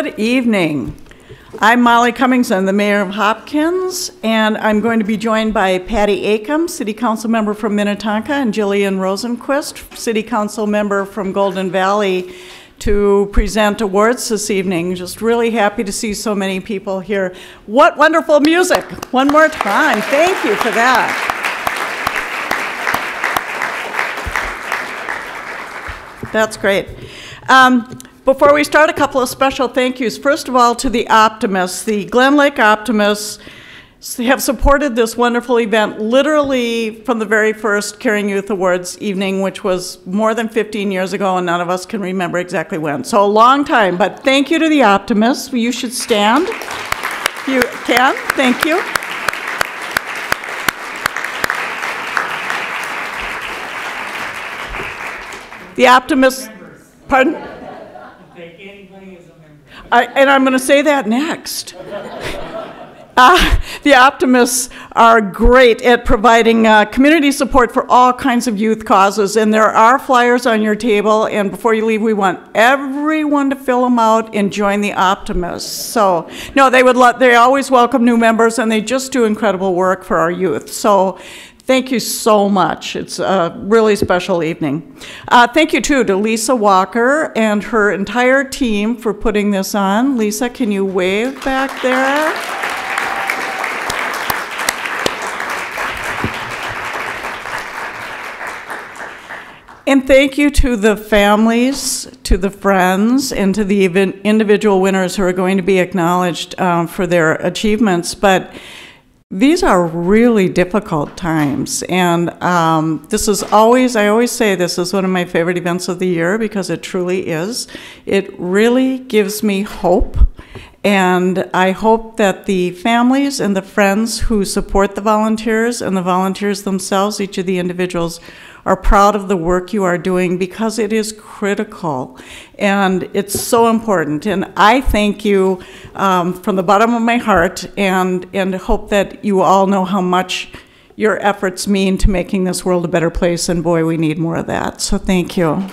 Good evening. I'm Molly Cummings. I'm the mayor of Hopkins, and I'm going to be joined by Patty Acom, City Council member from Minnetonka, and Gillian Rosenquist, City Council member from Golden Valley, to present awards this evening. Just really happy to see so many people here. What wonderful music. One more time. Thank you for that. That's great. Before we start, a couple of special thank yous. First of all, to the Optimists. The Glen Lake Optimists have supported this wonderful event literally from the very first Caring Youth Awards evening, which was more than 15 years ago, and none of us can remember exactly when. So a long time, but thank you to the Optimists. You should stand. You can. Thank you. The optimists, pardon? And I'm going to say that next. The optimists are great at providing community support for all kinds of youth causes, and there are flyers on your table, and before you leave, we want everyone to fill them out and join the optimists. So, no, they always welcome new members, and they just do incredible work for our youth. So, thank you so much. It's a really special evening. Thank you, too, to Lisa Walker and her entire team for putting this on. Lisa, can you wave back there? And thank you to the families, to the friends, and to the individual winners who are going to be acknowledged for their achievements. But these are really difficult times, and this is always, I always say this is one of my favorite events of the year because it truly is. It really gives me hope, and I hope that the families and the friends who support the volunteers and the volunteers themselves, each of the individuals, are proud of the work you are doing because it is critical and it's so important. And I thank you from the bottom of my heart and hope that you all know how much your efforts mean to making this world a better place, and boy, we need more of that. So thank you.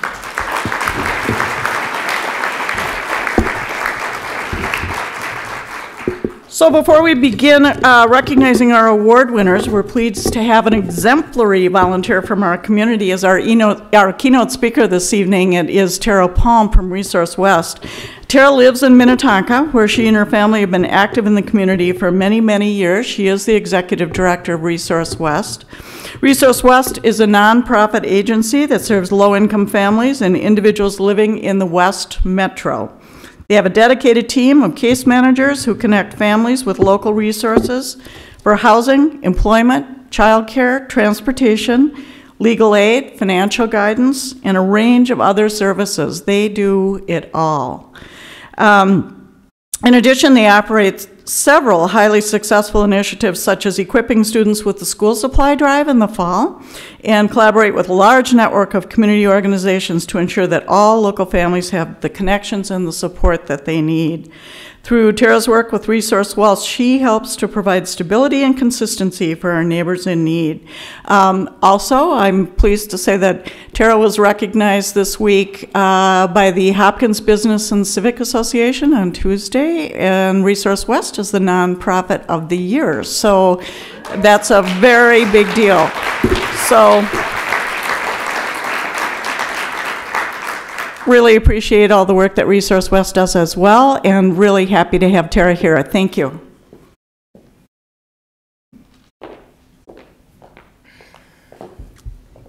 So before we begin recognizing our award winners, we're pleased to have an exemplary volunteer from our community as our keynote speaker this evening. It is Taro Palme from Resource West. Tara lives in Minnetonka, where she and her family have been active in the community for many, many years. She is the executive director of Resource West. Resource West is a nonprofit agency that serves low-income families and individuals living in the West Metro. They have a dedicated team of case managers who connect families with local resources for housing, employment, childcare, transportation, legal aid, financial guidance, and a range of other services. They do it all. In addition, they operate several highly successful initiatives, such as equipping students with the school supply drive in the fall, and collaborate with a large network of community organizations to ensure that all local families have the connections and the support that they need. Through Tara's work with Resource West, she helps to provide stability and consistency for our neighbors in need. Also, I'm pleased to say that Tara was recognized this week by the Hopkins Business and Civic Association on Tuesday, and Resource West is the nonprofit of the year. So that's a very big deal. So really appreciate all the work that Resource West does as well, and really happy to have Tara here. Thank you.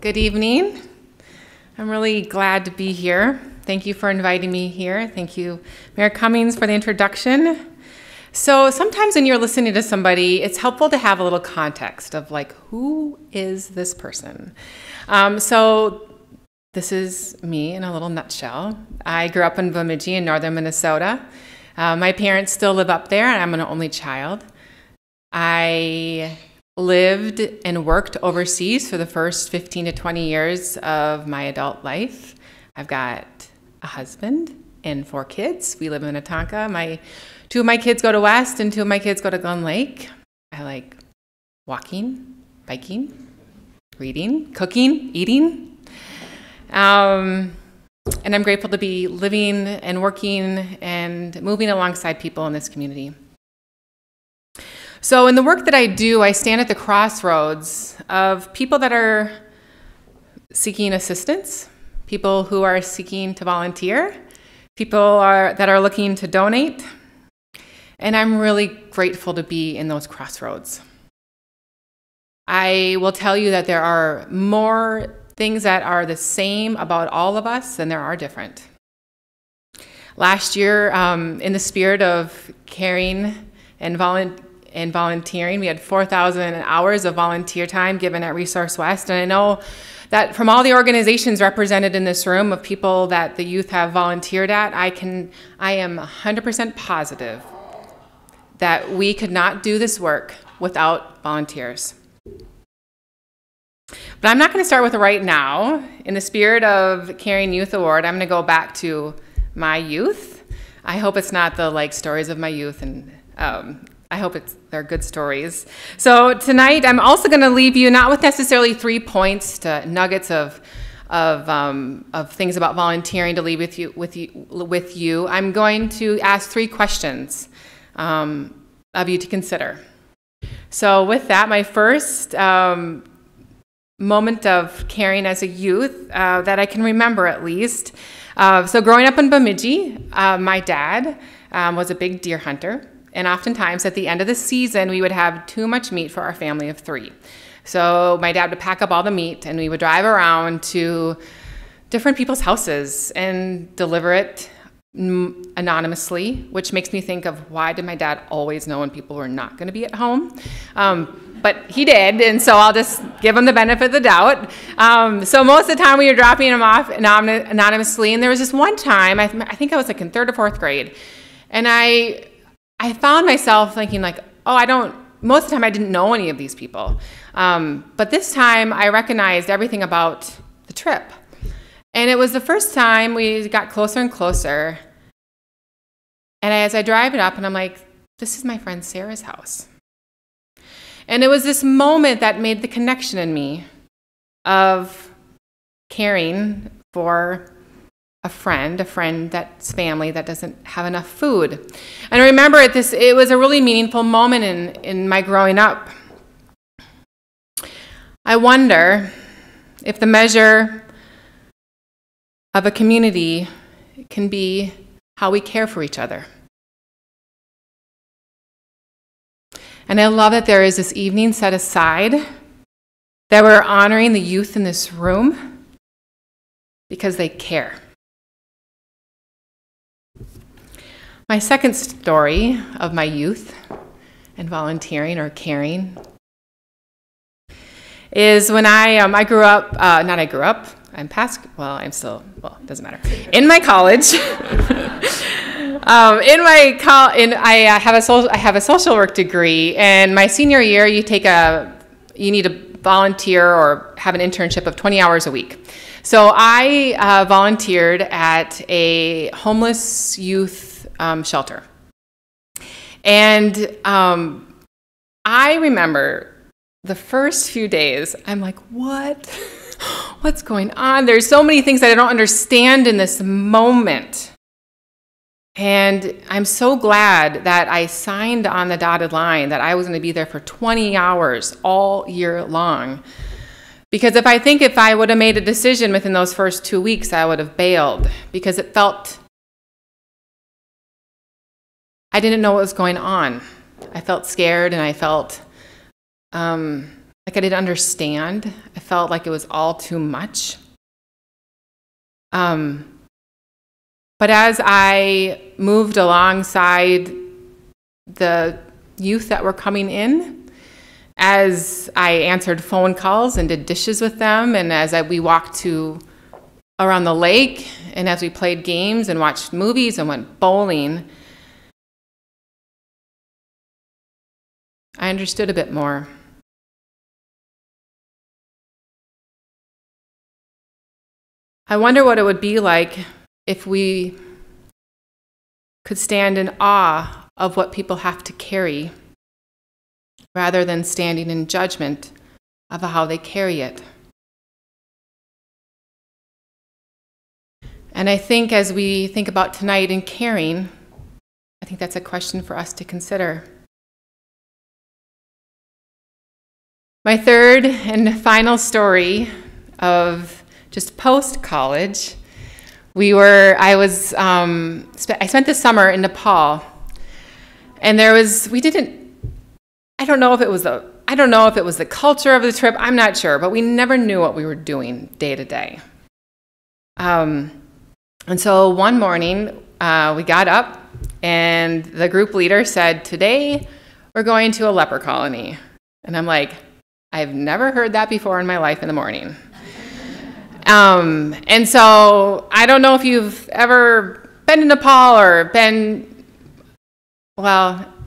Good evening. I'm really glad to be here. Thank you for inviting me here. Thank you, Mayor Cummings, for the introduction. So sometimes when you're listening to somebody, it's helpful to have a little context of like, who is this person? So this is me in a little nutshell. I grew up in Bemidji in northern Minnesota. My parents still live up there, and I'm an only child. I lived and worked overseas for the first 15 to 20 years of my adult life. I've got a husband and 4 kids. We live in Minnetonka. 2 of my kids go to West, and 2 of my kids go to Glen Lake. I like walking, biking, reading, cooking, eating. And I'm grateful to be living and working and moving alongside people in this community. So in the work that I do, I stand at the crossroads of people that are seeking assistance, people who are seeking to volunteer, people that are looking to donate, and I'm really grateful to be in those crossroads. I will tell you that there are more things that are the same about all of us than there are different. Last year, in the spirit of caring and volunteering, we had 4,000 hours of volunteer time given at Resource West, and I know that from all the organizations represented in this room of people that the youth have volunteered at, I am 100% positive that we could not do this work without volunteers. But I'm not going to start with right now. In the spirit of Caring Youth Award, I'm going to go back to my youth. I hope it's not the stories of my youth, and I hope they're good stories. So tonight, I'm also going to leave you not with necessarily 3 points to nuggets of things about volunteering to leave with you. I'm going to ask 3 questions of you to consider. So with that, my first moment of caring as a youth that I can remember, at least. So growing up in Bemidji, my dad was a big deer hunter, and oftentimes at the end of the season, we would have too much meat for our family of 3. So my dad would pack up all the meat, and we would drive around to different people's houses and deliver it anonymously, which makes me think of, why did my dad always know when people were not going to be at home? But he did, and so I'll just give him the benefit of the doubt. So most of the time we were dropping him off anonymously, and there was this one time, I think I was in 3rd or 4th grade, and I found myself thinking most of the time I didn't know any of these people. But this time I recognized everything about the trip. And it was the first time we got closer and closer. And as I drive it up, and I'm like, this is my friend Sarah's house. And it was this moment that made the connection in me of caring for a friend that's family that doesn't have enough food. And I remember it was a really meaningful moment in my growing up. I wonder if the measure of a community can be how we care for each other. And I love that there is this evening set aside that we're honoring the youth in this room because they care. My second story of my youth and volunteering or caring is when I grew up, I'm past, it doesn't matter. In my college, I have a social work degree, and my senior year, you need to volunteer or have an internship of 20 hours a week. So I volunteered at a homeless youth shelter. And I remember the first few days, I'm like, what's going on? There's so many things that I don't understand in this moment. And I'm so glad that I signed on the dotted line that I was going to be there for 20 hours all year long. Because if I would have made a decision within those first 2 weeks, I would have bailed, because I didn't know what was going on. I felt scared, and I felt like I didn't understand. I felt like it was all too much. But as I moved alongside the youth that were coming in, as I answered phone calls and did dishes with them, and as we walked around the lake, and as we played games and watched movies and went bowling, I understood a bit more. I wonder what it would be like if we could stand in awe of what people have to carry, rather than standing in judgment of how they carry it. And I think as we think about tonight in caring, I think that's a question for us to consider. My third and final story of just post-college, I spent the summer in Nepal, and I don't know if it was the culture of the trip, I'm not sure, but we never knew what we were doing day to day. And so one morning, we got up, and the group leader said, "Today, we're going to a leper colony." And I'm like, I've never heard that before in my life in the morning. And so I don't know if you've ever been to Nepal or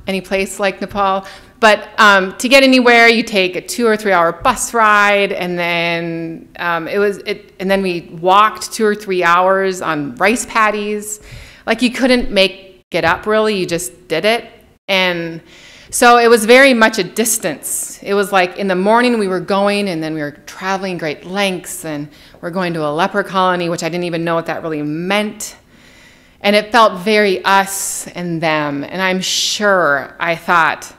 any place like Nepal. But to get anywhere, you take a 2 or 3 hour bus ride, and then and then we walked 2 or 3 hours on rice paddies. Like, you couldn't make it up, really. You just did it. And so it was very much a distance. It was like in the morning we were going, and then we were traveling great lengths, and we're going to a leper colony, which I didn't even know what that really meant. And it felt very us and them. And I'm sure I thought,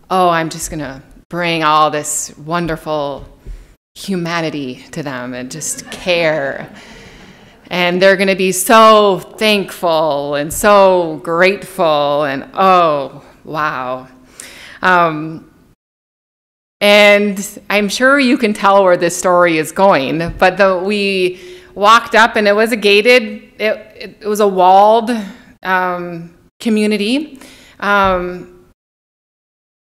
oh, I'm just going to bring all this wonderful humanity to them and just care. And they're going to be so thankful and so grateful, and oh, wow. And I'm sure you can tell where this story is going, but we walked up, and it was a gated, it was a walled community.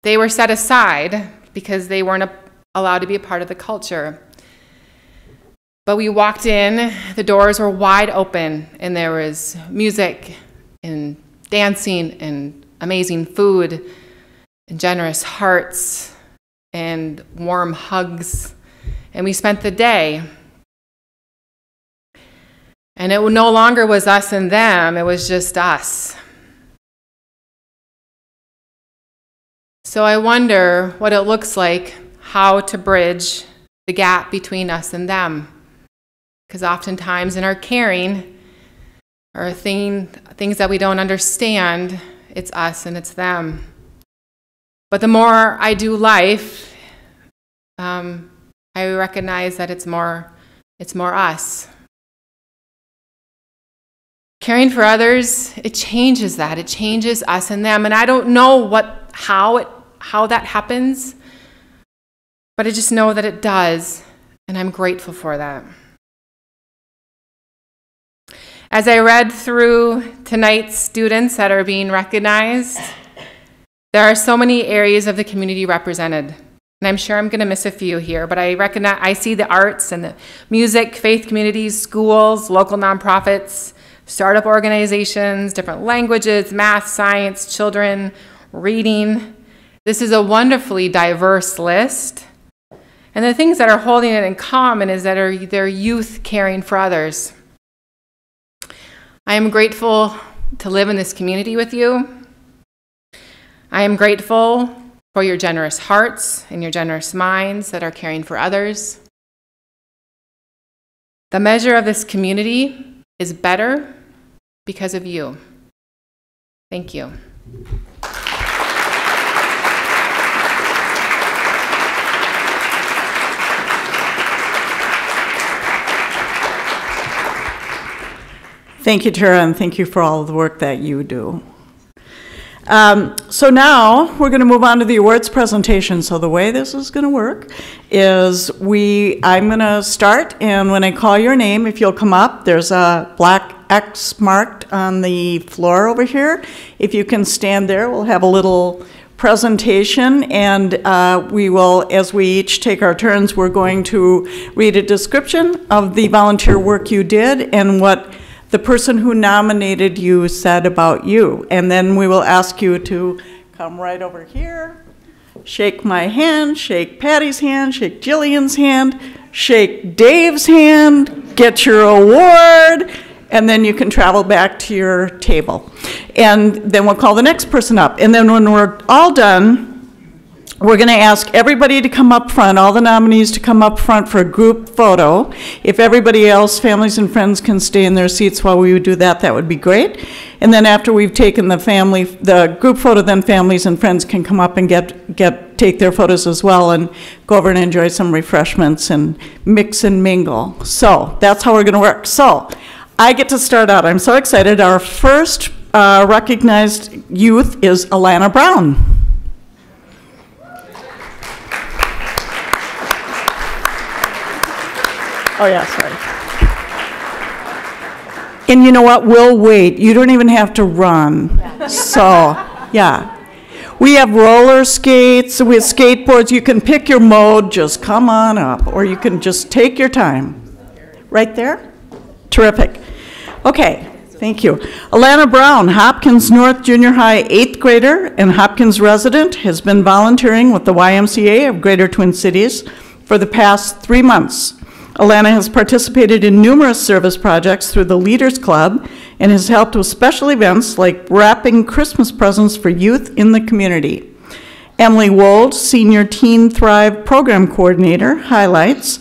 They were set aside because they weren't allowed to be a part of the culture. But we walked in, the doors were wide open, and there was music and dancing and amazing food and generous hearts and warm hugs. And we spent the day. And it no longer was us and them, it was just us. So I wonder what it looks like, how to bridge the gap between us and them. Because oftentimes in our caring, or things that we don't understand, it's us and it's them. But the more I do life, I recognize that it's more us. Caring for others, it changes that. It changes us and them. And I don't know how that happens, but I just know that it does, and I'm grateful for that. As I read through tonight's students that are being recognized, there are so many areas of the community represented. And I'm sure I'm going to miss a few here, but I see the arts and the music, faith communities, schools, local nonprofits, startup organizations, different languages, math, science, children, reading. This is a wonderfully diverse list. And the things that are holding it in common is that they're youth caring for others. I am grateful to live in this community with you. I am grateful for your generous hearts and your generous minds that are caring for others. The measure of this community is better because of you. Thank you. Thank you, Tara, and thank you for all of the work that you do. So now we're going to move on to the awards presentation. So the way this is going to work is I'm going to start, and when I call your name, if you'll come up, there's a black X marked on the floor over here. If you can stand there, we'll have a little presentation, and we will, as we each take our turns, we're going to read a description of the volunteer work you did and what the person who nominated you said about you. And then we will ask you to come right over here, shake my hand, shake Patty's hand, shake Gillian's hand, shake Dave's hand, get your award, and then you can travel back to your table. And then we'll call the next person up. And then when we're all done, we're going to ask everybody to come up front, all the nominees to come up front for a group photo. If everybody else, families and friends, can stay in their seats while we would do that, that would be great. And then after we've taken the group photo, then families and friends can come up and take their photos as well and go over and enjoy some refreshments and mix and mingle. So that's how we're going to work. So I get to start out. I'm so excited. Our first recognized youth is Alaina Brown. Oh, yeah, sorry. And you know what? We'll wait. You don't even have to run. Yeah. So, yeah. We have roller skates. We have skateboards. You can pick your mode. Just come on up. Or you can just take your time. Right there? Terrific. Okay. Thank you. Alaina Brown, Hopkins North Junior High 8th grader and Hopkins resident, has been volunteering with the YMCA of Greater Twin Cities for the past 3 months. Alaina has participated in numerous service projects through the Leaders Club and has helped with special events like wrapping Christmas presents for youth in the community. Emily Wold, Senior Teen Thrive Program Coordinator, highlights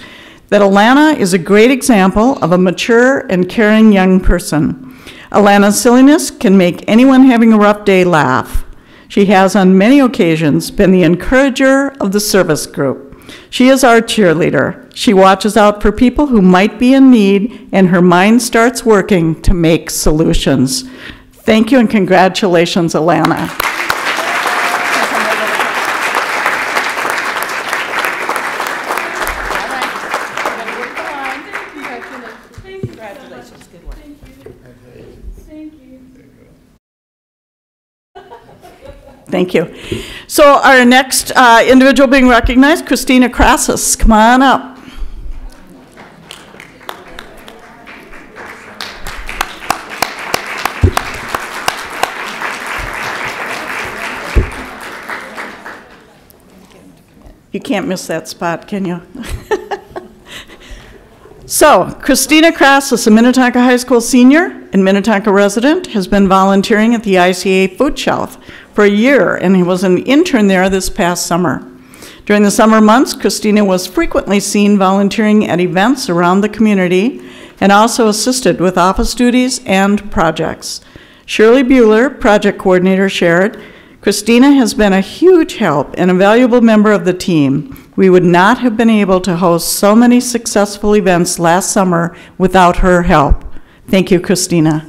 that Alaina is a great example of a mature and caring young person. Alaina's silliness can make anyone having a rough day laugh. She has on many occasions been the encourager of the service group. She is our cheerleader. She watches out for people who might be in need, and her mind starts working to make solutions. Thank you and congratulations, Alaina. Thank you. So our next individual being recognized, Christina Crassus. Come on up. You can't miss that spot, can you? So, Christina Crassus, a Minnetonka High School senior and Minnetonka resident, has been volunteering at the ICA Food Shelf for a year, and he was an intern there this past summer. During the summer months, Christina was frequently seen volunteering at events around the community and also assisted with office duties and projects. Shirley Bueller, project coordinator, shared, "Christina has been a huge help and a valuable member of the team. We would not have been able to host so many successful events last summer without her help." Thank you, Christina.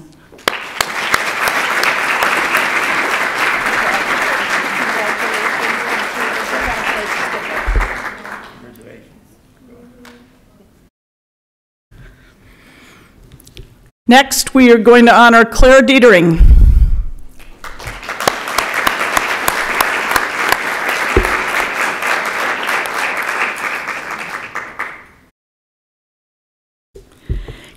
Next, we are going to honor Claire Diedring.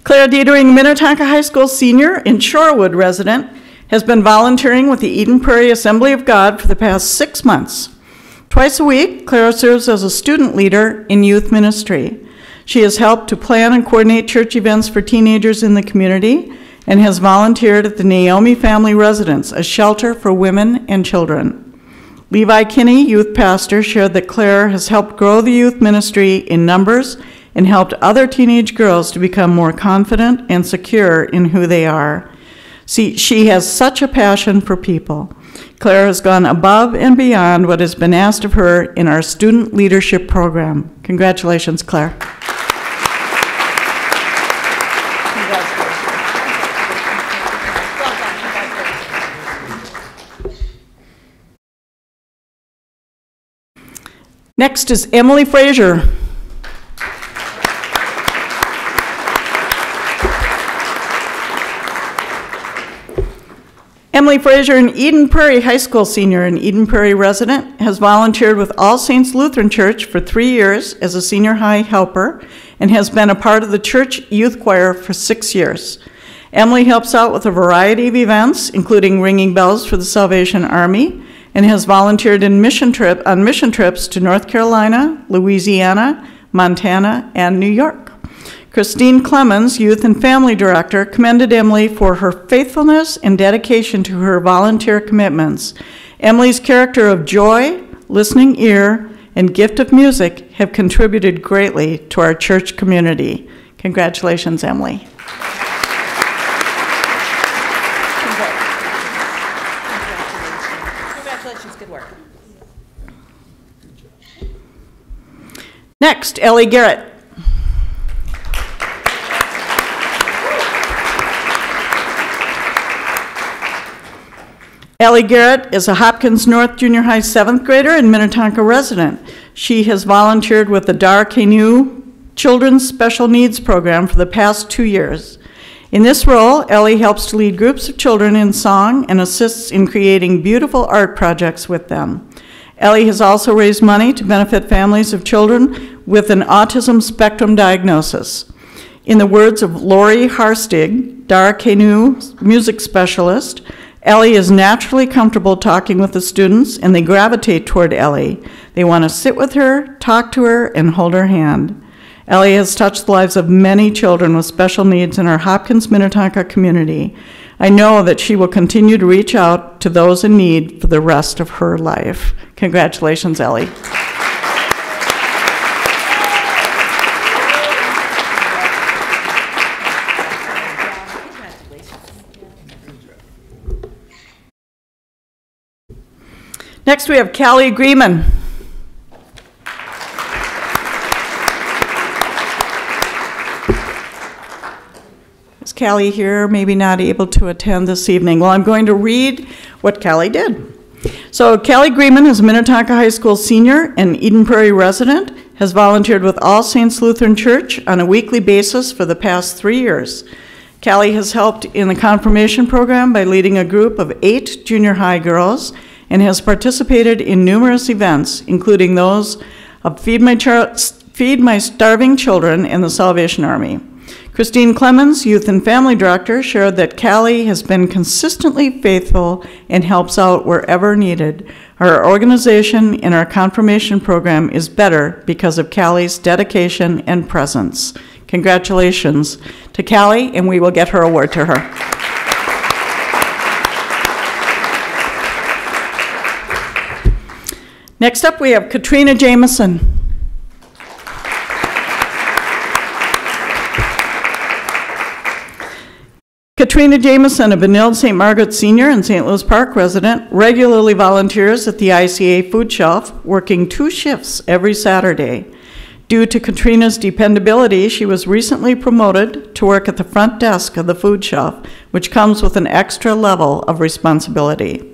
Claire Diedring, Minnetonka High School senior and Shorewood resident, has been volunteering with the Eden Prairie Assembly of God for the past 6 months. Twice a week, Claire serves as a student leader in youth ministry. She has helped to plan and coordinate church events for teenagers in the community and has volunteered at the Naomi Family Residence, a shelter for women and children. Levi Kinney, youth pastor, shared that Claire has helped grow the youth ministry in numbers and helped other teenage girls to become more confident and secure in who they are. See, she has such a passion for people. Claire has gone above and beyond what has been asked of her in our student leadership program. Congratulations, Claire. Next is Emily Fraser. Emily Fraser, an Eden Prairie High School senior and Eden Prairie resident, has volunteered with All Saints Lutheran Church for 3 years as a senior high helper and has been a part of the church youth choir for 6 years. Emily helps out with a variety of events, including ringing bells for the Salvation Army, and has volunteered on mission trips to North Carolina, Louisiana, Montana, and New York. Christine Clemens, Youth and Family Director, commended Emily for her faithfulness and dedication to her volunteer commitments. Emily's character of joy, listening ear, and gift of music have contributed greatly to our church community. Congratulations, Emily. Congratulations, good work. Next, Ellie Garrett. Ellie Garrett is a Hopkins North Junior High 7th grader and Minnetonka resident. She has volunteered with the Dar Canoe Children's Special Needs Program for the past 2 years. In this role, Ellie helps to lead groups of children in song and assists in creating beautiful art projects with them. Ellie has also raised money to benefit families of children with an autism spectrum diagnosis. In the words of Lori Harstig, Darkenu music specialist. Ellie is naturally comfortable talking with the students, and they gravitate toward Ellie. They want to sit with her, talk to her, and hold her hand. Ellie has touched the lives of many children with special needs in our Hopkins Minnetonka community. I know that she will continue to reach out to those in need for the rest of her life. Congratulations, Ellie. Next, we have Callie Griemann. Is Callie here? Maybe not able to attend this evening. Well, I'm going to read what Callie did. So Callie Griemann is a Minnetonka High School senior and Eden Prairie resident, has volunteered with All Saints Lutheran Church on a weekly basis for the past 3 years. Callie has helped in the confirmation program by leading a group of 8 junior high girls and has participated in numerous events, including those of Feed My Starving Children and the Salvation Army. Christine Clemens, Youth and Family Director, shared that Callie has been consistently faithful and helps out wherever needed. Our organization and our confirmation program is better because of Callie's dedication and presence. Congratulations to Callie, and we will get her award to her. Next up, we have Katrina Jamison. Katrina Jamison, a Benilde St. Margaret senior and St. Louis Park resident, regularly volunteers at the ICA food shelf, working 2 shifts every Saturday. Due to Katrina's dependability, she was recently promoted to work at the front desk of the food shelf, which comes with an extra level of responsibility.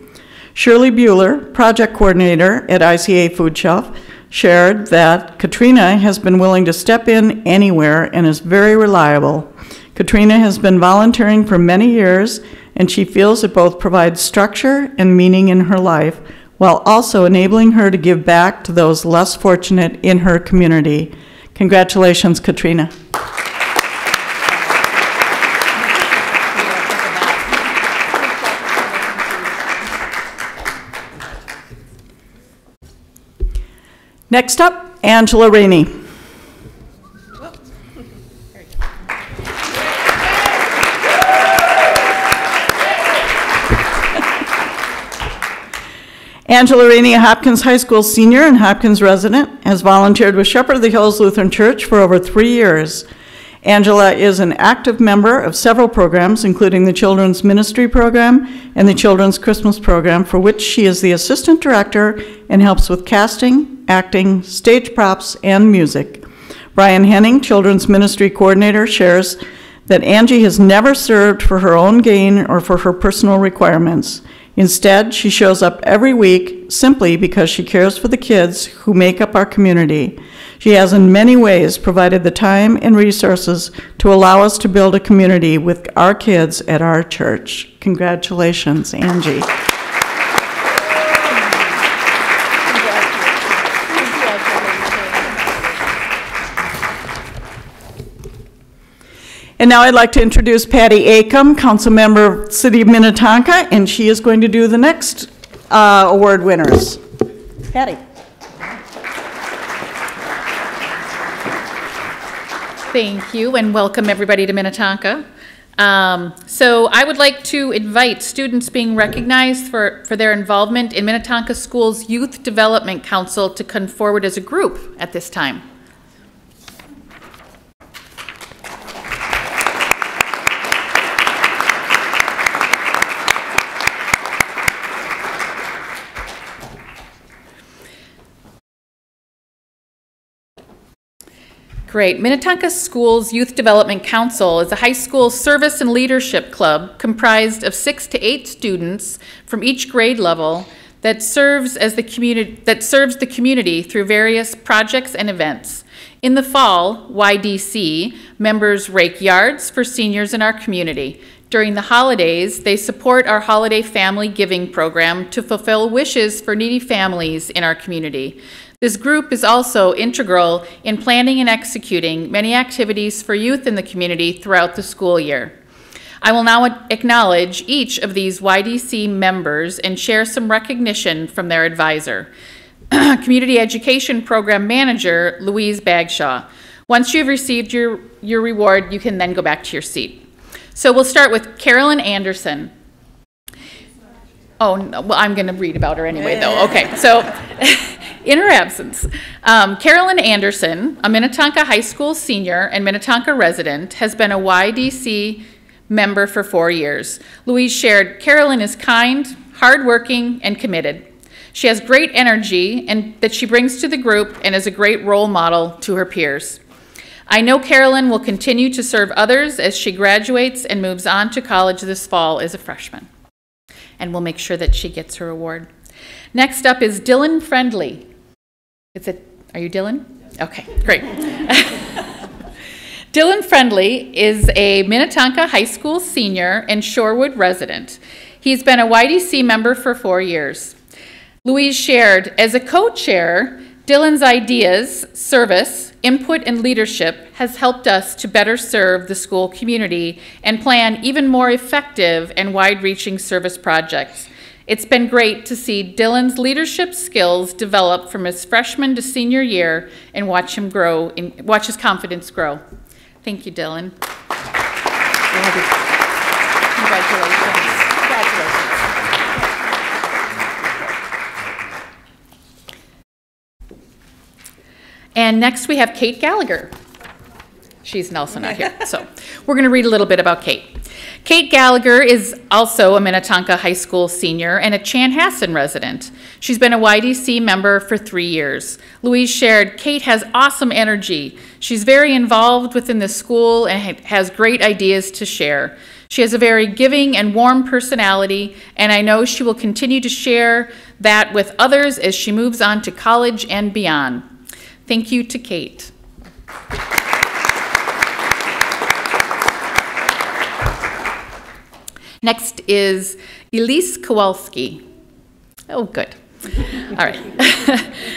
Shirley Bueller, project coordinator at ICA Food Shelf, shared that Katrina has been willing to step in anywhere and is very reliable. Katrina has been volunteering for many years, and she feels it both provides structure and meaning in her life, while also enabling her to give back to those less fortunate in her community. Congratulations, Katrina. Next up, Angela Rainey. Angela Rainey, a Hopkins High School senior and Hopkins resident, has volunteered with Shepherd of the Hills Lutheran Church for over 3 years. Angela is an active member of several programs, including the Children's Ministry Program and the Children's Christmas Program, for which she is the assistant director and helps with casting, acting, stage props, and music. Brian Henning, Children's Ministry Coordinator, shares that Angie has never served for her own gain or for her personal requirements. Instead, she shows up every week simply because she cares for the kids who make up our community. She has in many ways provided the time and resources to allow us to build a community with our kids at our church. Congratulations, Angie. And now I'd like to introduce Patty Acom, council member of City of Minnetonka, and she is going to do the next award winners. Patty. Thank you, and welcome everybody to Minnetonka. So I would like to invite students being recognized for their involvement in Minnetonka Schools Youth Development Council to come forward as a group at this time. Great. Minnetonka Schools Youth Development Council is a high school service and leadership club comprised of 6 to 8 students from each grade level that serves the community through various projects and events. In the fall, YDC members rake yards for seniors in our community. During the holidays, they support our holiday family giving program to fulfill wishes for needy families in our community. This group is also integral in planning and executing many activities for youth in the community throughout the school year. I will now acknowledge each of these YDC members and share some recognition from their advisor, Community Education Program Manager, Louise Bagshaw. Once you've received your reward, you can then go back to your seat. So we'll start with Carolyn Anderson. Oh, no, well, I'm going to read about her anyway, though. Okay, so in her absence, Carolyn Anderson, a Minnetonka High School senior and Minnetonka resident, has been a YDC member for 4 years. Louise shared, Carolyn is kind, hardworking, and committed. She has great energy and that she brings to the group and is a great role model to her peers. I know Carolyn will continue to serve others as she graduates and moves on to college this fall as a freshman. And we'll make sure that she gets her award. Next up is Dylan Friendly. Are you Dylan? Okay, great. Dylan Friendly is a Minnetonka High School senior and Shorewood resident. He's been a YDC member for 4 years. Louise shared, as a co-chair, Dylan's ideas, service, input, and leadership has helped us to better serve the school community and plan even more effective and wide-reaching service projects. It's been great to see Dylan's leadership skills develop from his freshman to senior year and watch him grow, watch his confidence grow. Thank you, Dylan. Congratulations. And next we have Kate Gallagher. She's also not here, so we're going to read a little bit about Kate. Kate Gallagher is also a Minnetonka High School senior and a Chanhassen resident. She's been a YDC member for 3 years. Louise shared, Kate has awesome energy. She's very involved within the school and has great ideas to share. She has a very giving and warm personality, and I know she will continue to share that with others as she moves on to college and beyond. Thank you to Kate. Next is Elyse Kowalski. Oh, good. All right.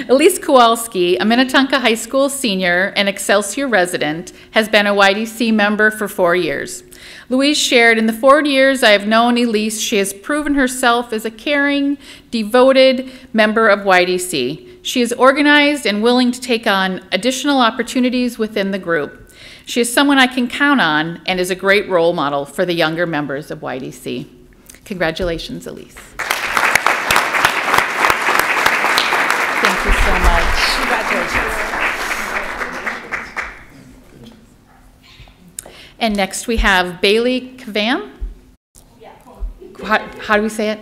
Elyse Kowalski, a Minnetonka High School senior and Excelsior resident, has been a YDC member for 4 years. Louise shared, in the 4 years I have known Elyse, she has proven herself as a caring, devoted member of YDC. She is organized and willing to take on additional opportunities within the group. She is someone I can count on and is a great role model for the younger members of YDC. Congratulations, Elyse. Thank you so much. Congratulations. And next we have Bailey Kabam. How do we say it?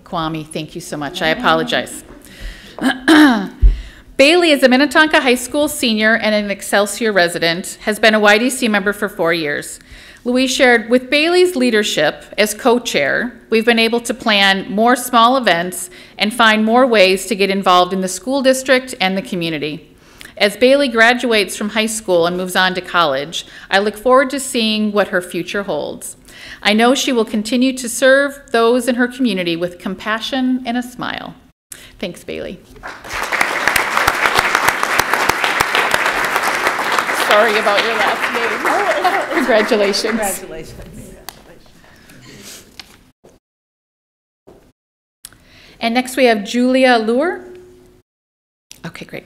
Kwame. Thank you so much. I apologize. Bailey is a Minnetonka High School senior and an Excelsior resident, has been a YDC member for 4 years. Louise shared, with Bailey's leadership as co-chair, we've been able to plan more small events and find more ways to get involved in the school district and the community. As Bailey graduates from high school and moves on to college, I look forward to seeing what her future holds. I know she will continue to serve those in her community with compassion and a smile. Thanks, Bailey. Sorry about your last name. Congratulations. Congratulations. And next we have Julia Lure. Okay, great.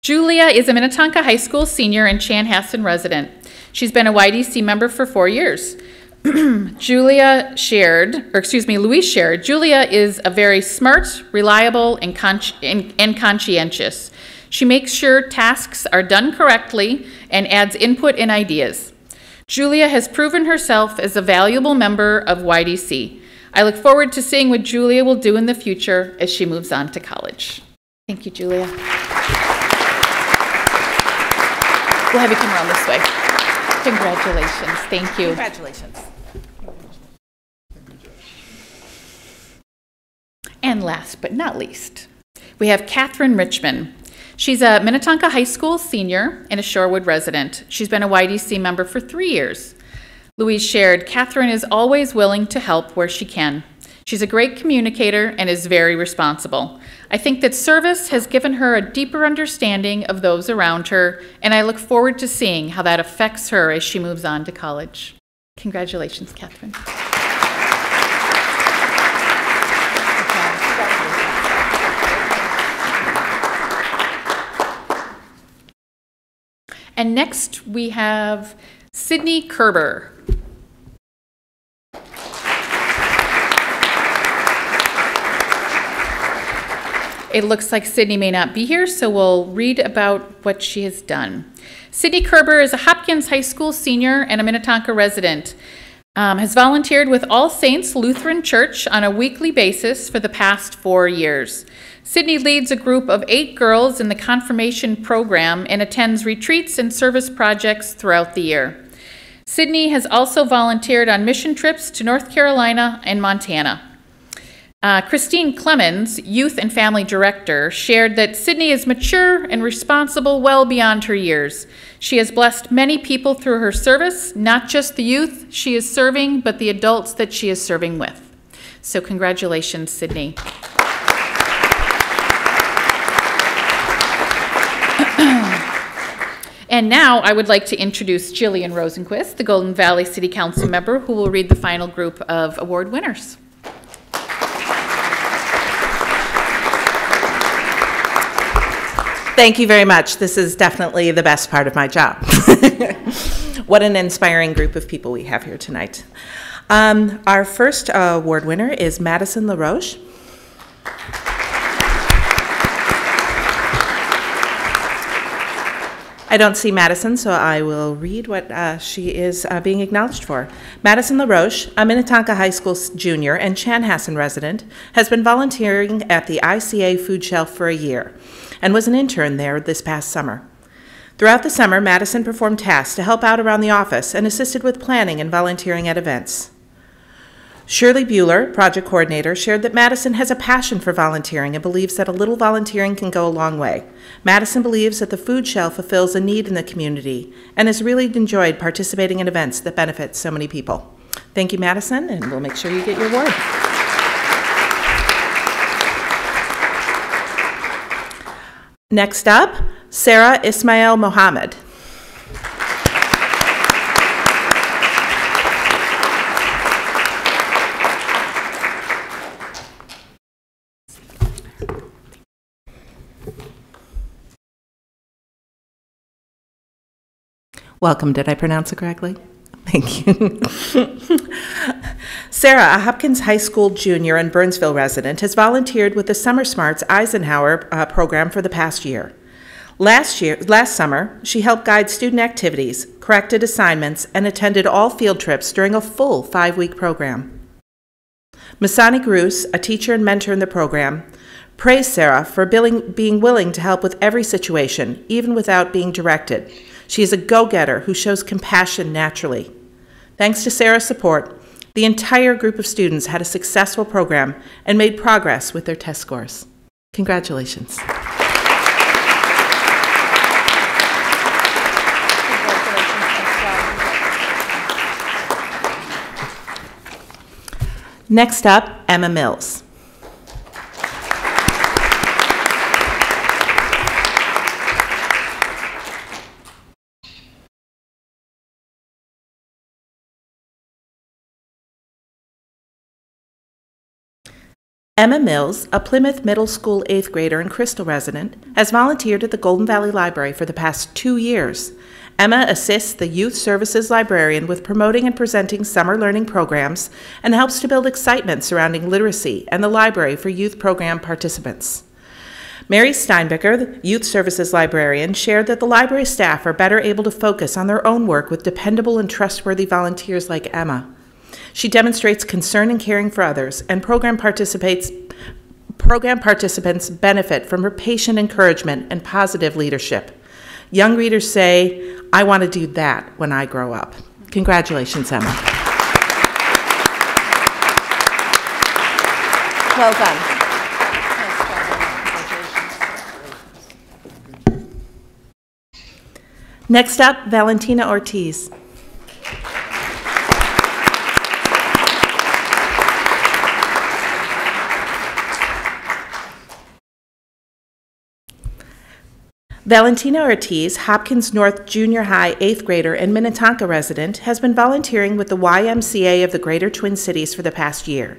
Julia is a Minnetonka High School senior and Chanhassen resident. She's been a YDC member for 4 years. Louise shared, Julia is a very smart, reliable, and conscientious. She makes sure tasks are done correctly and adds input and ideas. Julia has proven herself as a valuable member of YDC. I look forward to seeing what Julia will do in the future as she moves on to college. Thank you, Julia. We'll have you come around this way. Congratulations. Thank you. Congratulations. And last but not least, we have Katherine Richmond. She's a Minnetonka High School senior and a Shorewood resident. She's been a YDC member for 3 years. Louise shared, Katherine is always willing to help where she can. She's a great communicator and is very responsible. I think that service has given her a deeper understanding of those around her, and I look forward to seeing how that affects her as she moves on to college. Congratulations, Katherine. And next we have Sydney Kerber. It looks like Sydney may not be here, so we'll read about what she has done. Sydney Kerber is a Hopkins High School senior and a Minnetonka resident. Has volunteered with All Saints Lutheran Church on a weekly basis for the past 4 years. Sydney leads a group of 8 girls in the confirmation program and attends retreats and service projects throughout the year. Sydney has also volunteered on mission trips to North Carolina and Montana. Christine Clemens, Youth and Family Director, shared that Sydney is mature and responsible well beyond her years. She has blessed many people through her service, not just the youth she is serving, but the adults that she is serving with. So congratulations, Sydney. And now I would like to introduce Gillian Rosenquist, the Golden Valley City Council member, who will read the final group of award winners. Thank you very much. This is definitely the best part of my job. What an inspiring group of people we have here tonight. Our first award winner is Madison LaRoche. I don't see Madison, so I will read what she is being acknowledged for. Madison LaRoche, a Minnetonka High School junior and Chanhassen resident, has been volunteering at the ICA food shelf for a year and was an intern there this past summer. Throughout the summer, Madison performed tasks to help out around the office and assisted with planning and volunteering at events. Shirley Bueller, project coordinator, shared that Madison has a passion for volunteering and believes that a little volunteering can go a long way. Madison believes that the food shelf fulfills a need in the community and has really enjoyed participating in events that benefit so many people. Thank you, Madison, and we'll make sure you get your award. Next up, Sarah Ismail Mohammed. Welcome. Did I pronounce it correctly? Thank you. Sarah, a Hopkins High School junior and Burnsville resident, has volunteered with the Summer Smarts Eisenhower program for the past year. Last summer, she helped guide student activities, corrected assignments, and attended all field trips during a full 5-week program. Masani Grus, a teacher and mentor in the program, praised Sarah for being willing to help with every situation, even without being directed. She is a go-getter who shows compassion naturally. Thanks to Sarah's support, the entire group of students had a successful program and made progress with their test scores. Congratulations. Next up, Emma Mills. Emma Mills, a Plymouth Middle School 8th grader and Crystal resident, has volunteered at the Golden Valley Library for the past 2 years. Emma assists the Youth Services Librarian with promoting and presenting summer learning programs and helps to build excitement surrounding literacy and the library for youth program participants. Mary Steinbecker, the Youth Services Librarian, shared that the library staff are better able to focus on their own work with dependable and trustworthy volunteers like Emma. She demonstrates concern and caring for others, and program participants benefit from her patient encouragement and positive leadership. Young readers say, "I want to do that when I grow up." Congratulations, Emma. Well done. Next up, Valentina Ortiz. Valentina Ortiz, Hopkins North Junior High 8th grader and Minnetonka resident, has been volunteering with the YMCA of the Greater Twin Cities for the past year.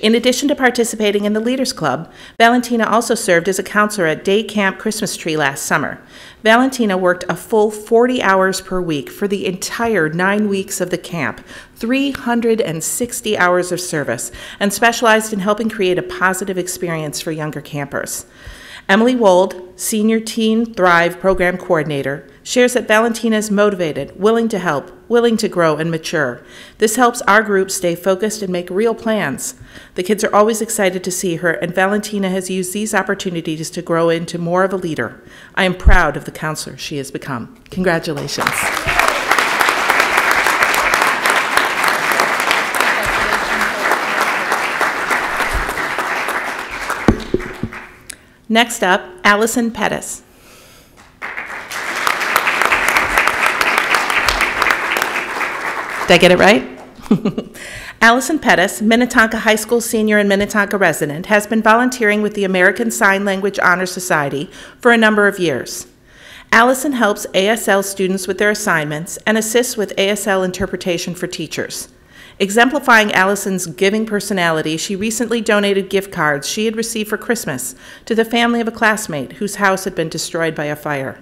In addition to participating in the Leaders Club, Valentina also served as a counselor at Day Camp Christmas Tree last summer. Valentina worked a full 40 hours per week for the entire 9 weeks of the camp, 360 hours of service, and specialized in helping create a positive experience for younger campers. Emily Wold, Senior Teen Thrive Program Coordinator, shares that Valentina is motivated, willing to help, willing to grow and mature. This helps our group stay focused and make real plans. The kids are always excited to see her, and Valentina has used these opportunities to grow into more of a leader. I am proud of the counselor she has become. Congratulations. Next up, Alison Pettis. Did I get it right? Alison Pettis, Minnetonka High School senior and Minnetonka resident, has been volunteering with the American Sign Language Honor Society for a number of years. Alison helps ASL students with their assignments and assists with ASL interpretation for teachers. Exemplifying Alison's giving personality, she recently donated gift cards she had received for Christmas to the family of a classmate whose house had been destroyed by a fire.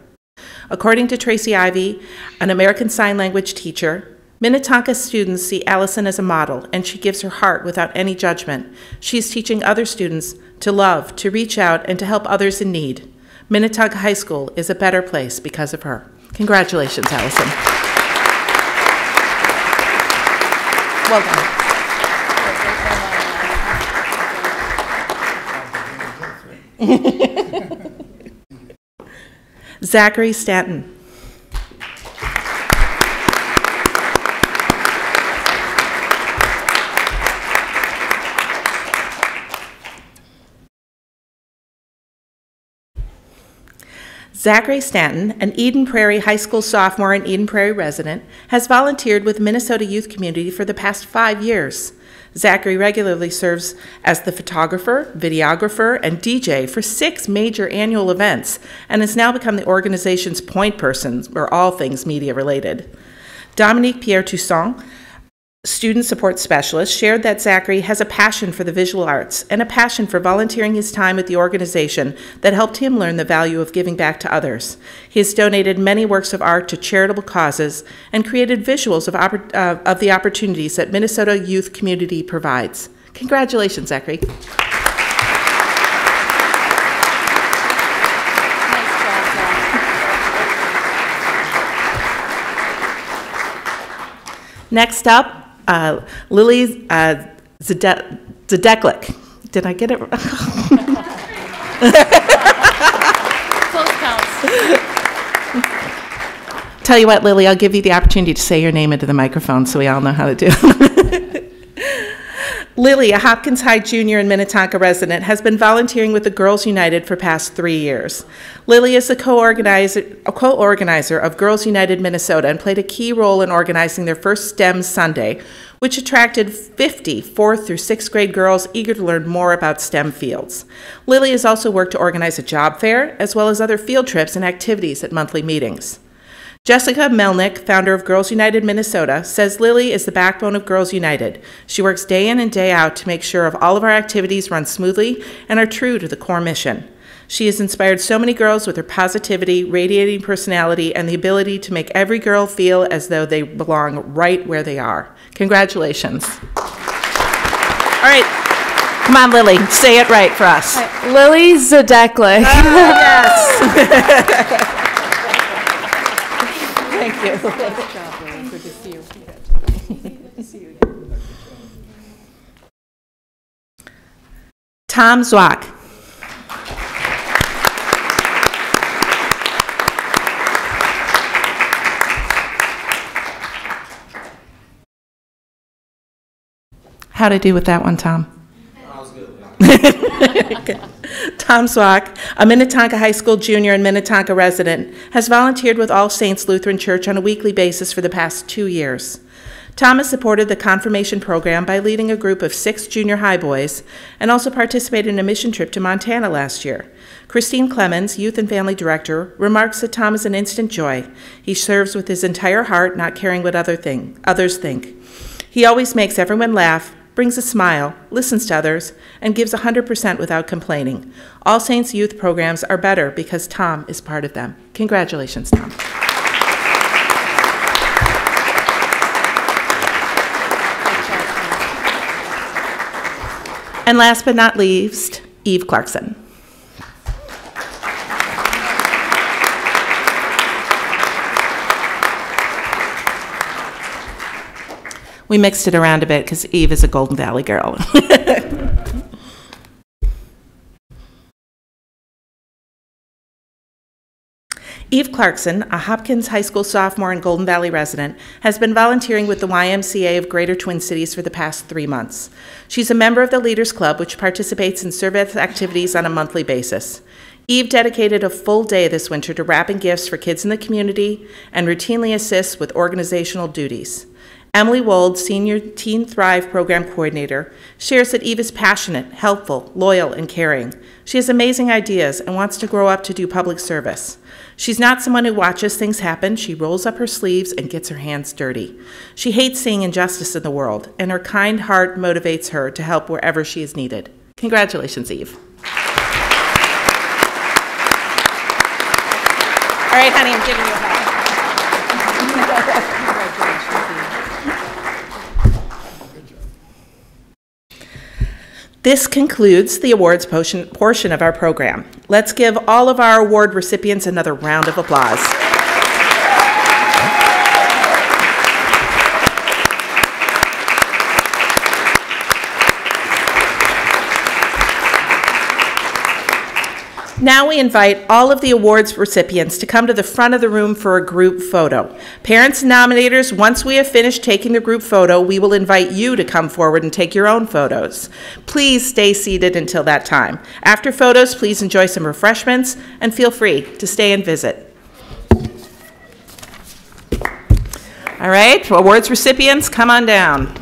According to Tracy Ivey, an American Sign Language teacher, Minnetonka students see Alison as a model, and she gives her heart without any judgment. She is teaching other students to love, to reach out, and to help others in need. Minnetonka High School is a better place because of her. Congratulations, Alison. Welcome. Zachary Stanton. Zachary Stanton, an Eden Prairie High School sophomore and Eden Prairie resident, has volunteered with Minnesota Youth Community for the past 5 years. Zachary regularly serves as the photographer, videographer, and DJ for 6 major annual events and has now become the organization's point person for all things media related. Dominique Pierre Toussaint, student support specialist, shared that Zachary has a passion for the visual arts and a passion for volunteering his time with the organization that helped him learn the value of giving back to others. He has donated many works of art to charitable causes and created visuals of the opportunities that Minnesota Youth Community provides. Congratulations, Zachary. Next up, Lily Zadeklik. Did I get it right? Close counts. Tell you what, Lily, I'll give you the opportunity to say your name into the microphone so we all know how to do it. Lily, a Hopkins High junior and Minnetonka resident, has been volunteering with the Girls United for past 3 years. Lily is the co-organizer of Girls United Minnesota and played a key role in organizing their first STEM Sunday, which attracted 50 4th through 6th grade girls eager to learn more about STEM fields. Lily has also worked to organize a job fair, as well as other field trips and activities at monthly meetings. Jessica Melnick, founder of Girls United Minnesota, says Lily is the backbone of Girls United. She works day in and day out to make sure all of our activities run smoothly and are true to the core mission. She has inspired so many girls with her positivity, radiating personality, and the ability to make every girl feel as though they belong right where they are. Congratulations. All right. Come on, Lily. Say it right for us. Lily Zadeklik. Yes. Thank you. Good to see you. Tom Zwack. How'd I do with that one, Tom? I was good. Tom Zwack, a Minnetonka High School junior and Minnetonka resident, has volunteered with All Saints Lutheran Church on a weekly basis for the past 2 years. Tom has supported the confirmation program by leading a group of 6 junior high boys and also participated in a mission trip to Montana last year. Christine Clemens, Youth and Family Director, remarks that Tom is an instant joy. He serves with his entire heart, not caring what others think. He always makes everyone laugh, brings a smile, listens to others, and gives 100% without complaining. All Saints Youth programs are better because Tom is part of them. Congratulations, Tom. And last but not least, Eve Clarkson. We mixed it around a bit because Eve is a Golden Valley girl. Eve Clarkson, a Hopkins High School sophomore and Golden Valley resident, has been volunteering with the YMCA of Greater Twin Cities for the past 3 months. She's a member of the Leaders Club, which participates in service activities on a monthly basis. Eve dedicated a full day this winter to wrapping gifts for kids in the community and routinely assists with organizational duties. Emily Wold, Senior Teen Thrive Program Coordinator, shares that Eve is passionate, helpful, loyal, and caring. She has amazing ideas and wants to grow up to do public service. She's not someone who watches things happen. She rolls up her sleeves and gets her hands dirty. She hates seeing injustice in the world, and her kind heart motivates her to help wherever she is needed. Congratulations, Eve. All right, honey, I'm giving you a hug. This concludes the awards portion of our program. Let's give all of our award recipients another round of applause. Now we invite all of the awards recipients to come to the front of the room for a group photo. Parents and nominators, once we have finished taking the group photo, we will invite you to come forward and take your own photos. Please stay seated until that time. After photos, please enjoy some refreshments and feel free to stay and visit. All right, awards recipients, come on down.